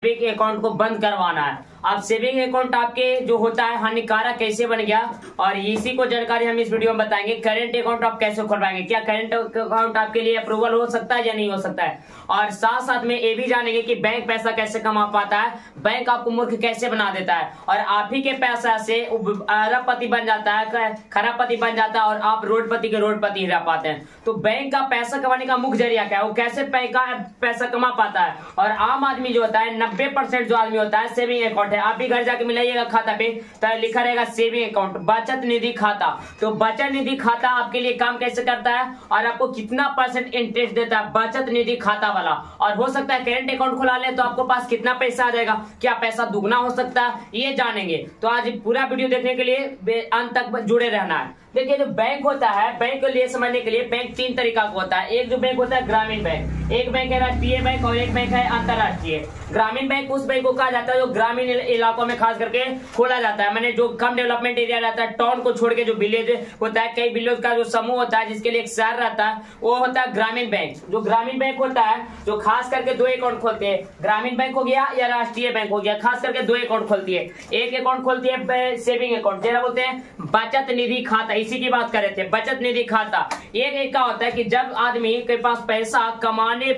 Saving account को बंद करवाना है। अब सेविंग अकाउंट आपके जो होता है हानिकारक कैसे बन गया और इसी को जानकारी हम इस वीडियो में बताएंगे। करंट अकाउंट आप कैसे खुलवाएंगे, क्या करंट अकाउंट आपके लिए अप्रूवल हो सकता है या नहीं हो सकता है, और साथ साथ में ये भी जानेंगे कि बैंक पैसा कैसे कमा पाता है, बैंक आपको मूर्ख कैसे बना देता है और आप ही के पैसा से अरबपति बन जाता है, खरबपति बन जाता है और आप रोडपति के रोडपति रह पाते हैं। तो बैंक का पैसा कमाने का मुख्य जरिया क्या है, वो कैसे बैंक का पैसा कमा पाता है। और आम आदमी जो होता है 90% जो आदमी होता है सेविंग अकाउंट है। आप भी घर जाके मिलाइएगा खाता पे तो लिखा रहेगा सेविंग अकाउंट, बचत निधि खाता। तो बचत निधि खाता आपके लिए काम कैसे करता है और आपको कितना % इंटरेस्ट देता है बचत निधि खाता वाला, और हो सकता है करंट अकाउंट खुला ले तो आपको पास कितना पैसा आ जाएगा, क्या पैसा दुगना हो सकता है, ये जानेंगे। तो आज पूरा वीडियो देखने के लिए अंत तक जुड़े रहना है। देखिए जो बैंक होता है, बैंक को लिए समझने के लिए बैंक 3 तरीका का होता है। एक जो बैंक होता है ग्रामीण बैंक, एक बैंक है राष्ट्रीय बैंक और एक बैंक है अंतरराष्ट्रीय। ग्रामीण बैंक उस बैंक को कहा जाता है जो ग्रामीण इलाकों में खास करके खोला जाता है, मैंने जो कम डेवलपमेंट एरिया रहता है, टाउन को छोड़ के जो विलेज होता है, कई विलेज का जो समूह होता है जिसके लिए एक शहर रहता है, वो होता है ग्रामीण बैंक। जो ग्रामीण बैंक होता है जो खास करके 2 अकाउंट खोलते हैं, ग्रामीण बैंक हो गया या राष्ट्रीय बैंक हो गया, खास करके 2 अकाउंट खोलती है। एक अकाउंट खोलती है सेविंग अकाउंट, जरा बोलते हैं बचत निधि खाता, इसी की बात कर रहे थे, बचत निधि खाता। एक क्या होता है कि जब आदमी के पास पैसा कमाने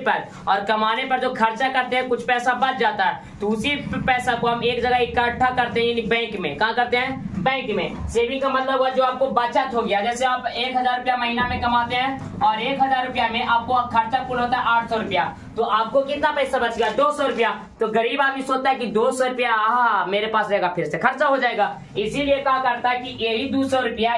पर जो खर्चा करते हैं कुछ पैसा बच जाता है तो उसी पैसा को हम एक जगह इकट्ठा करते हैं, यानी बैंक में। कहाँ करते हैं? बैंक में। सेविंग का मतलब हुआ जो आपको बचत हो गया, जैसे आप 1000 रुपया महीना में कमाते हैं और 1000 रुपया में आपको खर्चा कुल होता है 800 रुपया, तो आपको कितना पैसा बच गया? 200 रुपया। तो गरीब आदमी सोचता है कि 200 रुपया मेरे पास रहेगा, फिर से खर्चा हो जाएगा, इसीलिए क्या करता है कि यही 200 रुपया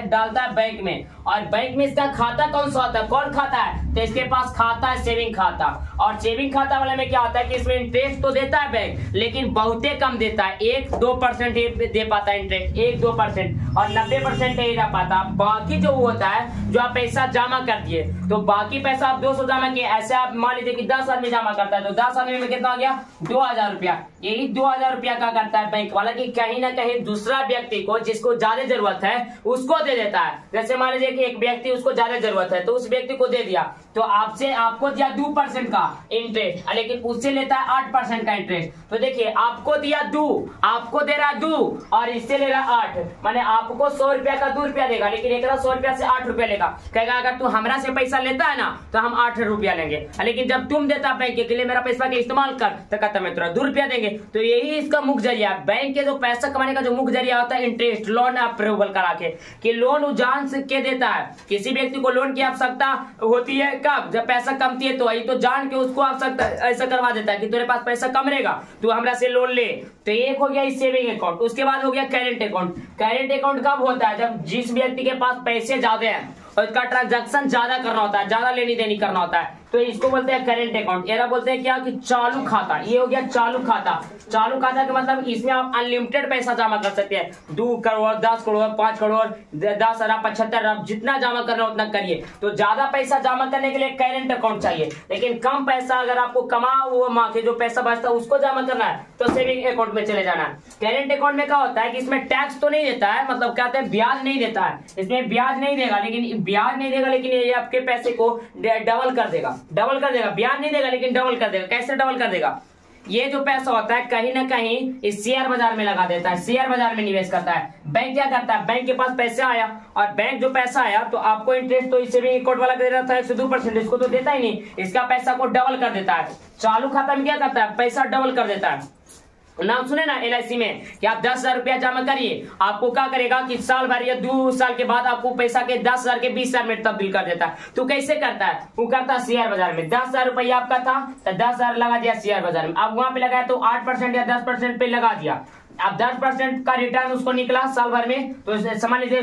डालता है बैंक में। और बैंक में इसका खाता कौन सा होता है, कौन खाता है? तो इसके पास खाता है सेविंग खाता। और सेविंग खाता वाले में क्या होता है कि इसमें इंटरेस्ट तो देता है बैंक, लेकिन बहुते कम देता है, 1-2% दे पाता है इंटरेस्ट, 1-2%, और 90% नहीं रह पाता। बाकी जो होता है जो आप पैसा जमा कर दिए, तो बाकी पैसा आप 200 जमा किए, ऐसे आप मान लीजिए कि 10 आदमी जमा करता है तो 10 आदमी में कितना आ गया? 2000 रुपया। यही 2000 रुपया का करता है बैंक वाला कि कहीं ना कहीं दूसरा व्यक्ति को जिसको ज्यादा जरूरत है उसको दे देता है। जैसे मान लीजिए कि एक व्यक्ति उसको ज्यादा जरूरत है तो उस व्यक्ति को दे दिया, तो आपको दिया 2% का इंटरेस्ट, लेकिन उससे लेता है 8% का इंटरेस्ट। तो देखिए आपको दिया 2, आपको दे रहा 2 और इससे ले रहा 8, माने आपको 100 रुपया का 2 रुपया देगा, लेकिन एक 100 रुपया से 8 रुपया लेगा। कहेगा अगर तू हमरा से पैसा लेता है ना तो हम 8 रुपया लेंगे, लेकिन जब तुम देता बैंक के लिए मेरा पैसा के इस्तेमाल कर तो कहता मैं तुरा 2 रुपया देंगे। तो यही इसका मुख्य जरिया, बैंक के जो पैसा कमाने का जो मुख्य जरिया होता है इंटरेस्ट, लोन अप्रूवल करा के, कि लोन जान के देता है। किसी व्यक्ति को लोन की आवश्यकता होती है कब? जब पैसा कमती है, तो यही तो जान के उसको आवश्यकता ऐसा करवा देता है कि तेरे पास पैसा कम रहेगा तू हमरा से लोन ले। तो एक हो गया सेविंग अकाउंट। उसके बाद हो गया करंट अकाउंट। करंट अकाउंट कब होता है? जब जिस व्यक्ति के पास पैसे ज्यादा हैं और इसका ट्रांजैक्शन ज्यादा करना होता है, ज्यादा लेनी देनी करना होता है, तो इसको बोलते हैं करंट अकाउंट। एरा बोलते हैं क्या कि चालू खाता। ये हो गया चालू खाता। चालू खाता का मतलब इसमें आप अनलिमिटेड पैसा जमा कर सकते हैं, 2 करोड़, 10 करोड़, 5 करोड़, 10 अरब, 75 अरब, जितना जमा करना उतना करिए। तो ज्यादा पैसा जमा करने के लिए करंट अकाउंट चाहिए, लेकिन कम पैसा अगर आपको कमा वो माँ के जो पैसा बचता है उसको जमा करना है तो सेविंग अकाउंट में चले जाना है। करंट अकाउंट में क्या होता है कि इसमें टैक्स तो नहीं देता है, मतलब कहते हैं ब्याज नहीं देता है, इसमें ब्याज नहीं देगा, लेकिन ये आपके पैसे को डबल कर देगा, ब्याज नहीं देगा लेकिन डबल कर देगा। कैसे डबल कर देगा? ये जो पैसा होता है कहीं ना कहीं इस शेयर बाजार में लगा देता है, शेयर बाजार में निवेश करता है। बैंक क्या करता है? बैंक के पास पैसा आया और बैंक जो पैसा आया तो आपको इंटरेस्ट तो इससे भी अकाउंट वाला दे रहा था 102%, इसको तो देता ही नहीं, इसका पैसा को डबल कर देता है। चालू खाता में क्या करता है? पैसा डबल कर देता है। नाम सुने ना LIC में कि आप 10,000 रुपया जमा करिए, आपको क्या करेगा कि साल भर या 2 साल के बाद आपको पैसा के 10,000 के 20,000 में तब्दील कर देता है। तो कैसे करता है? वो करता है शेयर बाजार में। 10,000 रुपया आपका था तो 10,000 लगा दिया शेयर बाजार में, अब वहां पे लगाया तो 8% या 10% पे लगा दिया। अब 10% का रिटर्न उसको निकला साल भर में, तो समझ लीजिए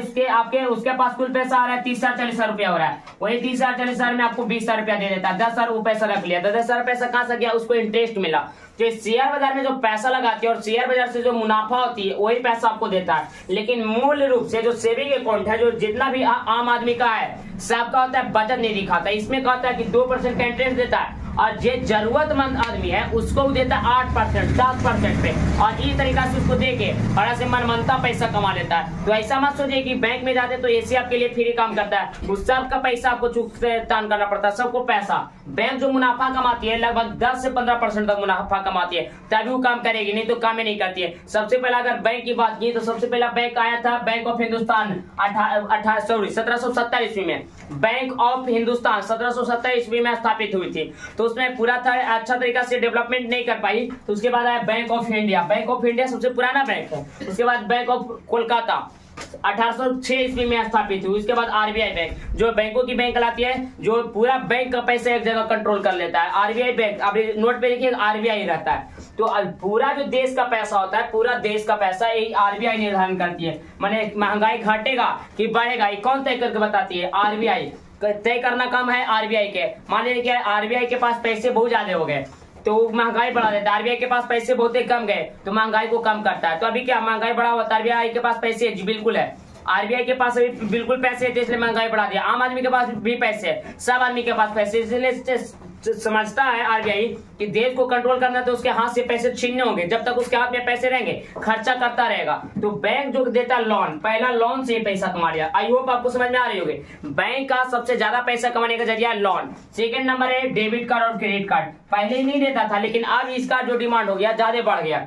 उसके पास कुल पैसा आ रहा है 30,000-40,000 रुपया हो रहा है, वही 30,000-40,000 में आपको 20,000 रुपया दे देता है। 10,000 वो पैसा रख लिया, 10,000 पैसा कहां से गया? उसको इंटरेस्ट मिला। तो शेयर बाजार में जो पैसा लगाती है और शेयर बाजार से जो मुनाफा होती है वही पैसा आपको देता है। लेकिन मूल रूप से जो सेविंग अकाउंट है, जो जितना भी आम आदमी का है, सबका होता है बचत निधि खाता। इसमें क्या होता है कि 2% का इंटरेस्ट देता है और जो जरूरतमंद आदमी है उसको वो देता है 8%, 10% पे, और इस तरीका से उसको दे के और ऐसे मनमनता पैसा कमा लेता है। तो ऐसा मत सोचिए कि बैंक में जाते तो एसी आपके लिए फ्री काम करता है, उस सबका पैसा आपको चुकतान करना पड़ता है, सबको पैसा। बैंक जो मुनाफा कमाती है लगभग 10 से 15% तक मुनाफा कमाती है, तभी वो काम करेगी, नहीं तो काम ही नहीं करती है। सबसे पहला अगर बैंक की बात की तो सबसे पहला बैंक आया था बैंक ऑफ हिंदुस्तान 1770 ईस्वी में। बैंक ऑफ हिंदुस्तान 1770 ईस्वी में स्थापित हुई थी, तो उसमें पूरा था अच्छा तरीका से डेवलपमेंट नहीं कर पाई। तो उसके बाद आया bank of India. Bank of India सबसे पुराना बैंक है। उसके बाद बैंक ऑफ कोलकाता 1806 ईस्वी में स्थापित हुई। उसके बाद आरबीआई बैंक, जो बैंकों की बैंक कहलाती है, जो पूरा बैंक का पैसा एक जगह कंट्रोल कर लेता है। आरबीआई बैंक, आप नोट पे लिखिए आरबीआई रहता है। तो पूरा जो देश का पैसा होता है, पूरा देश का पैसा यही आरबीआई निर्धारण करती है। माने महंगाई घटेगा कि बढ़ेगा, ये कौन तय करके बताती है? आरबीआई। तय करना काम है आरबीआई के। मान लीजिए कि आरबीआई के पास पैसे बहुत ज्यादा हो गए तो महंगाई बढ़ा देता है। आरबीआई के पास पैसे बहुत कम गए तो महंगाई को कम करता है। तो अभी क्या महंगाई बढ़ा हुआ? आरबीआई के पास पैसे बिल्कुल है, आरबीआई के पास अभी बिल्कुल पैसे है, इसलिए महंगाई बढ़ा दिया। आम आदमी के पास भी पैसे है, सब आदमी के पास पैसे, इसलिए समझता है आरबीआई कि देश को कंट्रोल करना तो उसके हाथ से पैसे छीनने होंगे। जब तक उसके हाथ में पैसे रहेंगे खर्चा करता रहेगा। तो बैंक जो देता है लोन, पहला लोन से पैसा कमा लिया। आई होप आपको समझ में आ रही होगी। बैंक का सबसे ज्यादा पैसा कमाने का जरिया है लोन। सेकंड नंबर है डेबिट कार्ड और क्रेडिट कार्ड। पहले ही नहीं देता था, लेकिन अब इसका जो डिमांड हो गया ज्यादा बढ़ गया।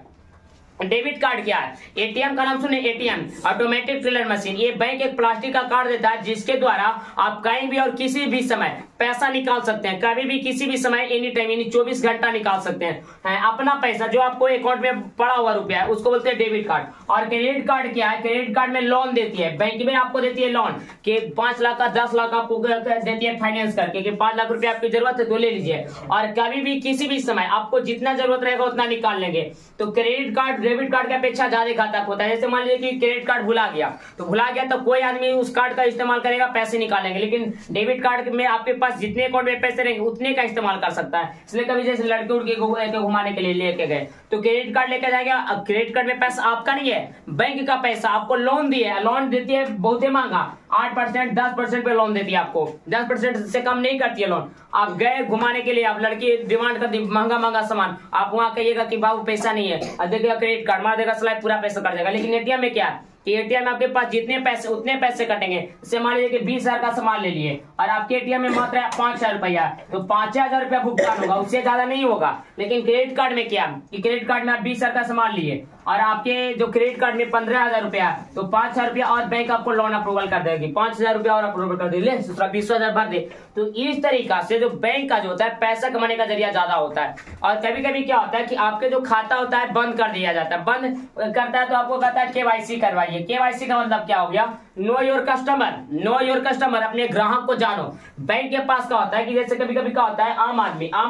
डेबिट कार्ड क्या है? एटीएम का नाम सुने, एटीएम ऑटोमेटिक टेलर मशीन। ये बैंक एक प्लास्टिक का कार्ड देता है जिसके द्वारा आप कहीं भी और किसी भी समय पैसा निकाल सकते हैं, कभी भी किसी भी समय, एनी टाइम, यानी 24 घंटा निकाल सकते हैं अपना पैसा जो आपको अकाउंट में पड़ा हुआ रुपया है, उसको बोलते हैं डेबिट कार्ड। और क्रेडिट कार्ड क्या है? क्रेडिट कार्ड में लोन देती है बैंक, में आपको देती है लोन कि 5 लाख का 10 लाख आपको देती है फाइनेंस करके कि 5 लाख रुपया आपकी जरूरत है तो ले लीजिए, और कभी भी किसी भी समय आपको जितना जरूरत रहेगा उतना निकाल लेंगे। तो क्रेडिट कार्ड डेबिट कार्ड की अपेक्षा ज्यादा घातक होता है। जैसे मान लीजिए कि क्रेडिट कार्ड भुला गया तो कोई आदमी उस कार्ड का इस्तेमाल करेगा, पैसे निकालेंगे, लेकिन डेबिट कार्ड में आपके पास जितने अकाउंट में पैसे रहेंगे उतने का इस्तेमाल कर सकता है। इसलिए कभी जैसे लड़के उड़के घुमाने के लिए लेके गए तो क्रेडिट कार्ड लेके जाएगा। अब क्रेडिट कार्ड में पैसा आपका नहीं है, बैंक का पैसा, आपको लोन दिए, लोन देती है बहुत ही महंगा, 8%, 10% पे लोन देती है आपको, 10% से कम नहीं करती है लोन। आप गए घुमाने के लिए, आप लड़की डिमांड करती महंगा महंगा सामान, आप वहां कहिएगा कि बाबू पैसा नहीं है, और देखिएगा क्रेडिट कार्ड मार देगा, सलाह पूरा पैसा कट जाएगा। लेकिन एटीएम में क्या है कि एटीएम में आपके पास जितने पैसे उतने पैसे कटेंगे। जैसे मान लीजिए कि 20,000 का सामान ले लिए और आपके एटीएम में मात्र 5,000 रुपया, तो 5,000 रुपया भुगतान होगा, उससे ज्यादा नहीं होगा। लेकिन क्रेडिट कार्ड में क्या कि क्रेडिट कार्ड में आप 20,000 का सामान लिए और आपके जो क्रेडिट कार्ड में 15,000 रुपया, तो 5,000 रुपया और बैंक आपको लोन अप्रूवल कर देगी, 5,000 रुपया और अप्रूवल कर देगी, 20,000 भर दे। तो इस तरीका से जो बैंक का जो होता है पैसा कमाने का जरिया ज्यादा होता है। और कभी कभी क्या होता है कि आपके जो खाता होता है बंद कर दिया जाता है, बंद करता है तो आपको कहता है केवाईसी करवाइए। केवाईसी का मतलब क्या हो गया? Know your customer, know your customer, अपने ग्राहक को जानो। बैंक के पास क्या होता है कि जैसे कभी कभी क्या होता है, आम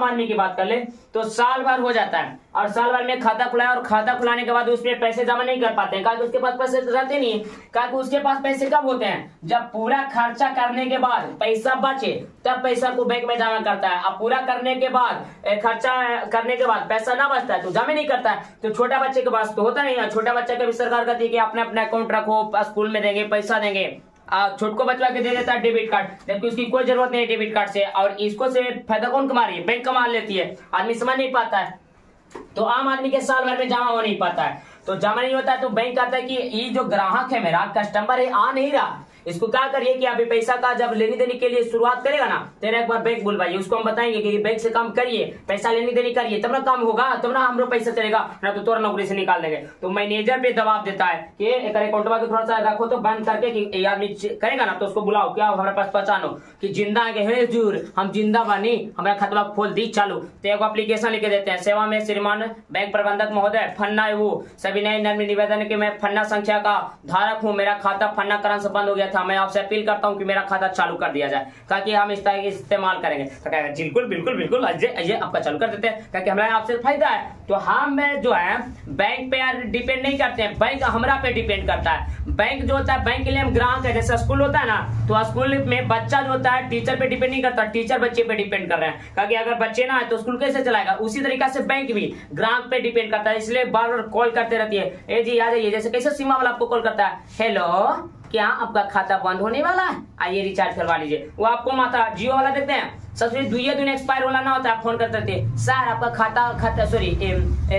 आदमी की बात कर ले तो साल भर हो जाता है और साल भर में खाता खुलाया और खाता खुलाने के बाद उसमें पैसे जमा नहीं कर पाते हैं, क्योंकि उसके पास पैसे रहते नहीं है। क्योंकि उसके पास पैसे कब होते हैं? जब पूरा खर्चा करने के बाद पैसा बचे तब पैसा को बैंक में जमा करता है। अब पूरा करने के बाद, खर्चा करने के बाद पैसा ना बचता है तो जमा नहीं करता है। तो छोटा बच्चे के पास तो होता नहीं है, छोटा बच्चा का भी सरकार कहती है कि अपने अपना अकाउंट रखो, स्कूल में देंगे, पैसा देंगे। छोट को बचवा के दे देता है डेबिट कार्ड, जबकि उसकी कोई जरूरत नहीं है डेबिट कार्ड से, और इसको से फायदा कौन कमा रही है? बैंक कमा लेती है। आदमी समझ नहीं पाता है, तो आम आदमी के साल भर में जमा हो नहीं पाता है। तो जमा नहीं होता है तो बैंक कहता है कि ये जो ग्राहक है मेरा, कस्टमर है, आ नहीं रहा, इसको क्या करिए कि अभी पैसा का जब लेनी देनी के लिए शुरुआत करेगा ना, तेरा एक बार बैंक बुलवाइए, उसको हम बताएंगे कि बैंक से काम करिए, पैसा लेनी देनी करिए, तब ना काम होगा, तब ना हमरो पैसा चलेगा, ना तो तोरा नौकरी से निकाल देंगे। तो मैनेजर पे दबाव देता है कि एक अकाउंटवा को थोड़ा सा रखो तो बंद करके, कि आदमी करेगा ना तो उसको बुलाओ, क्या हमारे पास पहचानो कि जिंदा है, हे हुजूर हम जिंदा बानी, हमारा खतवा खोल दी चालू। तो एक एप्लीकेशन लिखे देते हैं, सेवा में श्रीमान बैंक प्रबंधक महोदय, फन्ना वो सभी नए नर्म निवेदन के मैं फन्ना संख्या का धारक हूँ, मेरा खाता फन्ना करण से बंद हो गया था, मैं आपसे अपील करता हूं कि मेरा खाता चालू कर दिया जाए, ताकि हम इस तरह इस्तेमाल करेंगे। तो कहेगा बिल्कुल बिल्कुल बिल्कुल अजय आपका चालू कर देते हैं, क्योंकि हमारा आपसे फायदा है। तो हम जो है बैंक पे डिपेंड नहीं करते हैं, बैंक हमरा पे डिपेंड करता है। बैंक जो होता है, बैंक के लिए हम ग्राहक है। जैसे स्कूल होता है ना, तो स्कूल में बच्चा जो होता है टीचर पे डिपेंड नहीं करता, टीचर बच्चे पे डिपेंड कर रहे हैं, क्योंकि अगर बच्चे ना है तो स्कूल कैसे चलाएगा। उसी तरीका से बैंक भी ग्राहक पे डिपेंड करता है, इसलिए बार बार कॉल करते रहती है, ए जी आ जाइए। जैसे कैसे सीमा वाला आपको कॉल करता है, हेलो क्या आपका खाता बंद होने वाला है, आइए रिचार्ज करवा लीजिए। वो आपको माता जियो वाला देखते हैं सबसे दुनिया दिन एक्सपायर होला ना होता है, फोन करते थे सर आपका खाता सॉरी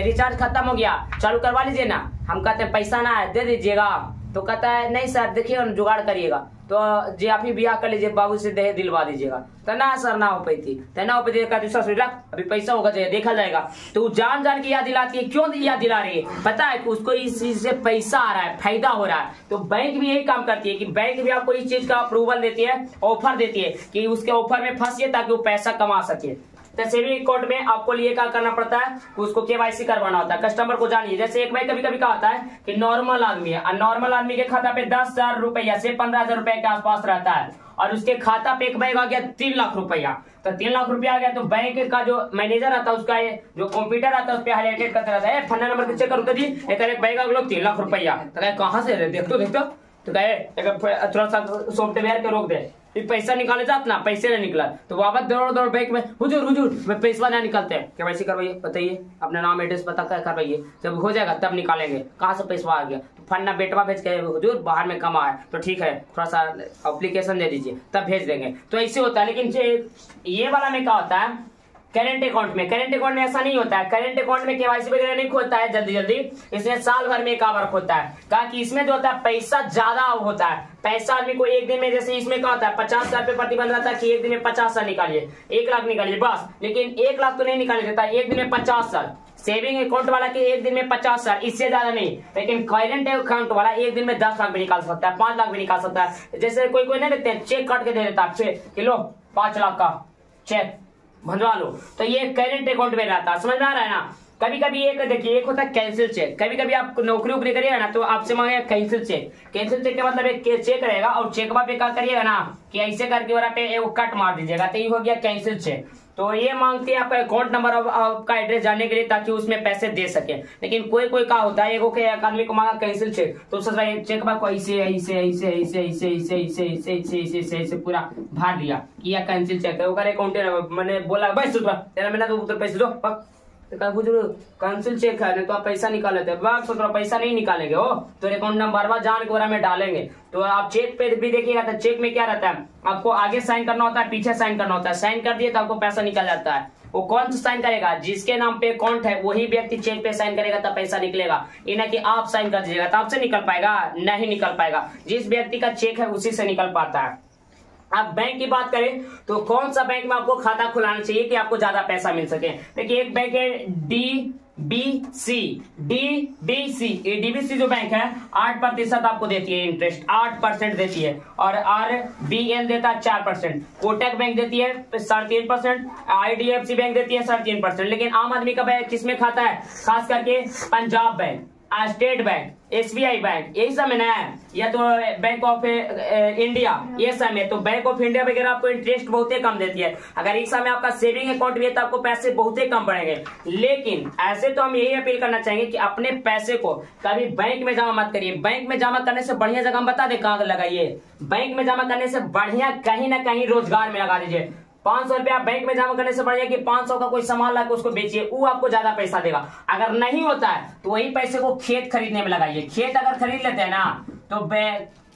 रिचार्ज खत्म हो गया, चालू करवा लीजिए ना। हम कहते हैं पैसा ना है दे दीजिएगा, तो कहता है नहीं सर देखिए जुगाड़ करिएगा, तो जी आप ही ब्याह कर लीजिए, बाबू से दे दिलवा दीजिएगा। तो ना सर ना हो पाती, तो ना हो पाती, अभी पैसा होगा चाहिए देखा जाएगा। तो जान जान के याद दिलाती है, क्यों याद दिला रही है, पता है कि उसको इस चीज से पैसा आ रहा है, फायदा हो रहा है। तो बैंक भी यही काम करती है कि बैंक भी आपको इस चीज का अप्रूवल देती है, ऑफर देती है कि उसके ऑफर में फंसिए ताकि वो पैसा कमा सके। तो सेविंग अकाउंट में आपको लिए क्या करना पड़ता है, उसको केवाईसी करवाना होता है, कस्टमर को जानिए। जैसे एक भाई कभी कभी क्या होता है कि नॉर्मल आदमी है, नॉर्मल आदमी के खाता पे 10,000 रुपया से 15,000 रुपए के आसपास रहता है, और उसके खाता पे एक बैग आ गया 3 लाख रुपया। तो 3 लाख रुपया आ गया तो बैंक का जो मैनेजर आता है उसका जो कंप्यूटर आता है उस पर हाईलाइटेड करता रहता है, फन्ना नंबर चेक करो जी, एक बैग आ गया 3 लाख रुपया। तो कहाँ से देखते देखते तो कहे थोड़ा सा सॉफ्टवेयर के रोक दे, पैसा निकाले जात ना, पैसे नहीं निकला तो वापस दौड़ दौड़ बैंक में हुजूर मैं पैसा नहीं निकालते हैं, केवाईसी करवाइए, बताइए अपना नाम एड्रेस पता कर करवाइए, जब हो जाएगा तब निकालेंगे। कहाँ से पैसा आ गया, तो फन्ना बेटवा भेज के हुजूर बाहर में कमा है, तो ठीक है थोड़ा सा एप्लीकेशन दे दीजिए तब भेज देंगे। तो ऐसे होता है। लेकिन ये वाला में क्या होता है करेंट अकाउंट में, करेंट अकाउंट में ऐसा नहीं होता है। करेंट अकाउंट में केवाईसी वगैरह नहीं खोलता है जल्दी जल्दी, इसमें साल भर में एक बार खोलता है, कहा कि इसमें जो होता है पैसा ज्यादा होता है। पैसा आदमी को एक दिन में, जैसे इसमें क्या होता है 50,000 पे प्रतिबंध रहता है कि एक दिन में 50,000 निकालिए, 1 लाख निकालिए बस, लेकिन 1 लाख तो नहीं निकाल देता, एक दिन में 50,000। सेविंग अकाउंट वाला के एक दिन में 50,000, इससे ज्यादा नहीं। लेकिन करेंट अकाउंट वाला एक दिन में 10 लाख भी निकाल सकता है, 5 लाख भी निकाल सकता है। जैसे कोई नहीं देते चेक काट के दे देता है, किलो 5 लाख का चेक भंजवा लो, तो ये करेंट अकाउंट में रहता है। समझ में आ रहा है ना। कभी कभी एक देखिए एक होता है कैंसिल चेक, कभी कभी आप नौकरी उपरी करिएगा ना तो आपसे मांगेगा कैंसिल चेक। कैंसिल चेक का मतलब एक चेक रहेगा और चेकवा पे क्या करिएगा ना कि ऐसे करके वहां पे एक कट मार दीजिएगा, तो ये हो गया कैंसिल चेक। तो ये मांगते हैं आपका अकाउंट नंबर और आपका एड्रेस जानने के लिए ताकि उसमें पैसे दे सके। लेकिन कोई का होता है एक आदमी को मांगा कैंसिल चेक, तो चेक को ऐसे पूरा भर दिया कि यह कैंसिल चेक है, अकाउंट मैंने बोला बस तेरा महीना तो पैसे दो, कैंसिल चेक है तो आप पैसा निकाल लेते हैं, सोच रहा पैसा नहीं निकालेंगे हो तो अकाउंट नंबर जान के में डालेंगे। तो आप चेक पे भी देखिएगा तो चेक में क्या रहता है, आपको आगे साइन करना होता है, पीछे साइन करना होता है। साइन कर दिए तो आपको पैसा निकल जाता है। वो कौन सा साइन करेगा, जिसके नाम पे अकाउंट है वही व्यक्ति चेक पे साइन करेगा तब पैसा निकलेगा। ये ना कि आप साइन कर दीजिएगा तो आपसे निकल पाएगा, नहीं निकल पाएगा। जिस व्यक्ति का चेक है उसी से निकल पाता है। अब बैंक की बात करें तो कौन सा बैंक में आपको खाता खुलाना चाहिए कि आपको ज्यादा पैसा मिल सके। देखिए एक बैंक है डीबीसी, डीबीसी जो बैंक है 8% आपको देती है इंटरेस्ट, 8% देती है, और RBL देता है 4%, कोटक बैंक देती है 3.5%, IDFC बैंक देती है 3.5%। लेकिन आम आदमी का बैंक किसमें खाता है, खास करके Punjab bank, state bank, SBI bank, यही सब में ना है, या तो बैंक ऑफ इंडिया, ये सब में। तो बैंक ऑफ इंडिया वगैरह आपको इंटरेस्ट बहुत ही कम देती है। अगर एक समय आपका सेविंग अकाउंट भी है तो आपको पैसे बहुत ही कम पड़ेंगे। लेकिन ऐसे तो हम यही अपील करना चाहेंगे कि अपने पैसे को कभी बैंक में जमा मत करिए। बैंक में जमा करने से बढ़िया जगह हम बता दें कहाँ लगाइए। बैंक में जमा करने से बढ़िया कहीं ना कहीं रोजगार में लगा दीजिए। 500 रुपया बैंक में जमा करने से बढ़िया कि 500 का कोई सामान लाकर उसको बेचिए, वो आपको ज्यादा पैसा देगा। अगर नहीं होता है तो वही पैसे को खेत खरीदने में लगाइए। खेत अगर खरीद लेते हैं ना तो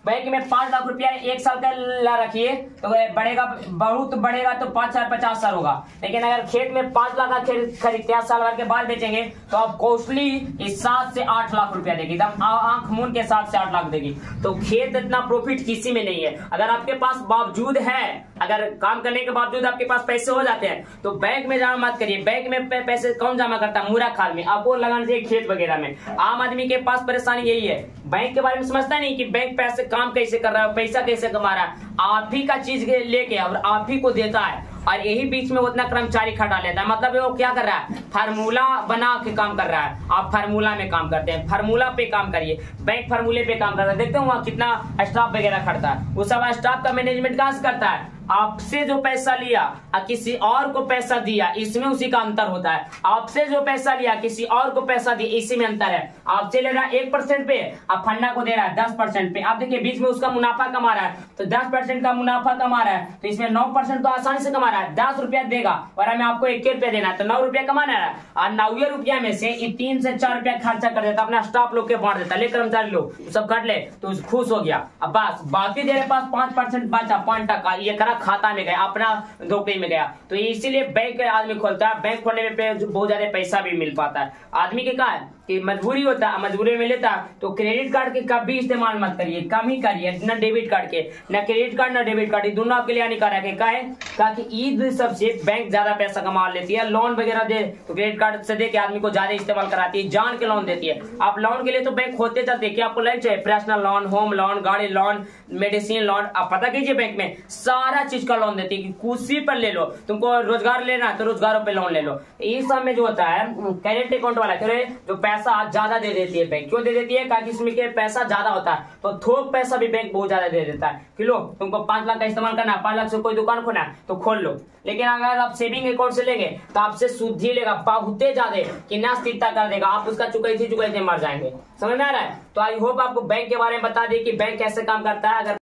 बैंक में 5 लाख रुपया 1 साल का ला रखिए तो बढ़ेगा, बहुत बढ़ेगा तो 5,000-50 साल होगा। लेकिन अगर खेत में 5 लाख का खरीदते हैं, साल भर के बाद बेचेंगे तो आप कॉस्टली 7 से 8 लाख रुपया देगी, एकदम आंख मूंद के 7 से 8 लाख देगी। तो खेत इतना प्रॉफिट किसी में नहीं है। अगर आपके पास बावजूद है, अगर काम करने के बावजूद आपके पास पैसे हो जाते हैं तो बैंक में जमा मत करिए। बैंक में पैसे कौन जमा करता है, मूरा खाल में, आपको लगाना चाहिए खेत वगैरह में। आम आदमी के पास परेशानी यही है, बैंक के बारे में समझता नहीं कि बैंक पैसे काम कैसे कर रहा है, पैसा कैसे कमा रहा है। आप ही का चीज लेके और आप ही को देता है, और यही बीच में उतना कर्मचारी खटा लेता है। मतलब वो क्या कर रहा है, फार्मूला बना के काम कर रहा है। आप फार्मूला में काम करते हैं, फार्मूला पे काम करिए। बैंक फार्मूले पे काम करता है, देखते हो वहां कितना स्टाफ वगैरह खड़ता है। वो सब स्टाफ का मैनेजमेंट कहां से करता है, आपसे जो पैसा लिया और किसी और को पैसा दिया, इसमें उसी का अंतर होता है। आपसे जो पैसा लिया किसी और को पैसा दिया, इसी में अंतर है। आपसे ले रहा है 1% पे, आप फन्ना को दे रहा है 10% पे। आप देखिए बीच में उसका मुनाफा कमा रहा है, तो 10% का मुनाफा कमा रहा है तो इसमें 9% तो आसानी से कमा रहा है। 10 रुपया देगा और हमें आपको 1 रुपया देना है तो 9 रुपया कमाना है। और 9 रुपया में से 3 से 4 रुपया खर्चा कर देता, अपना स्टाफ लोग के बांट देता, ले कर्मचारी लोग सब काट ले तो खुश हो गया। अब बस बाकी तेरे पास 5% बचा, 5%, ये करा खाता में गया, अपना नौकरी में गया। तो इसीलिए बैंक आदमी खोलता है, बैंक खोलने में बहुत ज्यादा पैसा भी मिल पाता है। आदमी के क्या है कि मजबूरी होता है, मजबूरी में लेता है। तो क्रेडिट कार्ड के कभी इस्तेमाल मत करिए, कम ही करिए, न डेबिट कार्ड के, न क्रेडिट कार्ड न डेबिट कार्ड, दोनों आपके लिए हानिकारक है। क्या है ताकि ईद सबसे बैंक ज्यादा पैसा कमा लेती है, लोन वगैरह दे तो क्रेडिट कार्ड से दे के आदमी को ज्यादा इस्तेमाल कराती है, जान के लोन देती है। आप लोन के लिए तो बैंक खोलते चलते कि आपको लोन चाहिए, पर्सनल लोन, होम लोन, गाड़ी लोन, मेडिसिन लोन, आप पता कीजिए बैंक में सारा चीज का लोन देती है कि कुछ पर ले लो, तुमको रोजगार लेना है तो रोजगारों पे लोन ले लो। इस सब में जो होता है करेंट अकाउंट वाला जो पैसा ज्यादा दे देती है बैंक, क्यों दे देती है? ताकि इसमें के पैसा ज्यादा होता है तो थोक पैसा भी बैंक बहुत ज्यादा दे देता है कि लो तुमको 5 लाख का इस्तेमाल करना है, 5 लाख से कोई दुकान खोलना है तो खोल लो। लेकिन अगर आप सेविंग अकाउंट से लेंगे तो आपसे सूद ही लेगा बहुत ज्यादा कि ना स्थिरता कर देगा, आप उसका चुकैते मर जाएंगे। समझ में आ रहा है? तो आई होप आपको बैंक के बारे में बता दिए कि बैंक कैसे काम करता है। अगर